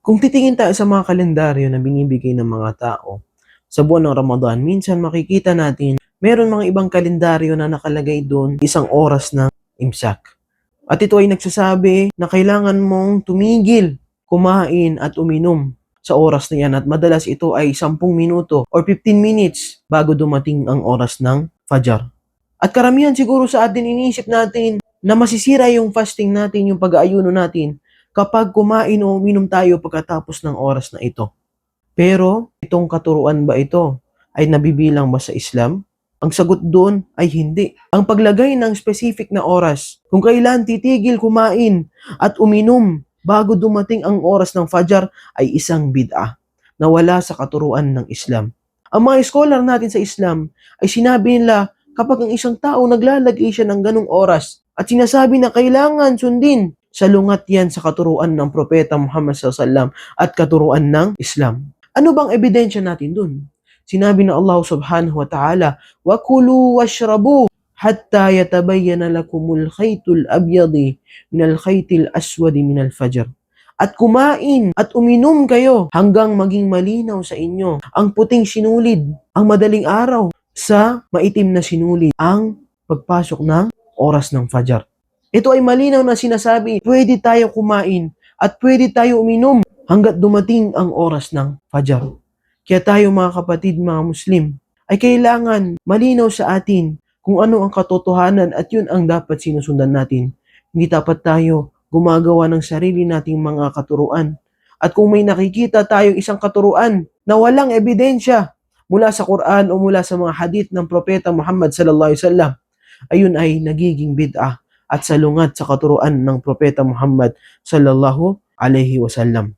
Kung titingin tayo sa mga kalendaryo na binibigay ng mga tao sa buwan ng Ramadan, minsan makikita natin meron mga ibang kalendaryo na nakalagay doon isang oras ng imsak. At ito ay nagsasabi na kailangan mong tumigil, kumain at uminom sa oras na yan at madalas ito ay 10 minuto or 15 minutes bago dumating ang oras ng Fajar. At karamihan siguro sa atin iniisip natin na masisira yung fasting natin, yung pag-aayuno natin kapag kumain o uminom tayo pagkatapos ng oras na ito. Pero itong katuruan ba ito ay nabibilang ba sa Islam? Ang sagot doon ay hindi. Ang paglagay ng specific na oras, kung kailan titigil kumain at uminom bago dumating ang oras ng Fajar ay isang bid'ah na wala sa katuruan ng Islam. Ang mga scholar natin sa Islam ay sinabi nila kapag ang isang tao naglalagay siya ng ganong oras at sinasabi na kailangan sundin, salungat yan sa katuruan ng Propeta Muhammad SAW at katuruan ng Islam. Ano bang ebidensya natin dun? Sinabi na Allah subhanahu wa ta'ala, وَكُلُوا وَاشْرَبُوا حَتَّى يَتَبَيَّنَ لَكُمُ الْخَيْطُ الْأَبْيَضِ مِنَ الْخَيْطِ الْأَسْوَدِ مِنَ الْفَجْرِ. At kumain at uminom kayo hanggang maging malinaw sa inyo ang puting sinulid, ang madaling araw sa maitim na sinulid, ang pagpasok ng oras ng Fajar. Ito ay malinaw na sinasabi, pwede tayo kumain at pwede tayo uminom hanggat dumating ang oras ng Fajar. Kaya tayo mga kapatid, mga Muslim, ay kailangan malinaw sa atin kung ano ang katotohanan at yun ang dapat sinusundan natin. Hindi dapat tayo gumagawa ng sarili nating mga katuruan. At kung may nakikita tayong isang katuruan na walang ebidensya mula sa Quran o mula sa mga hadith ng Propeta Muhammad sallallahu alaihi wasallam, ayun ay nagiging bid'ah at salungat sa katuruan ng Propeta Muhammad sallallahu alaihi wasallam.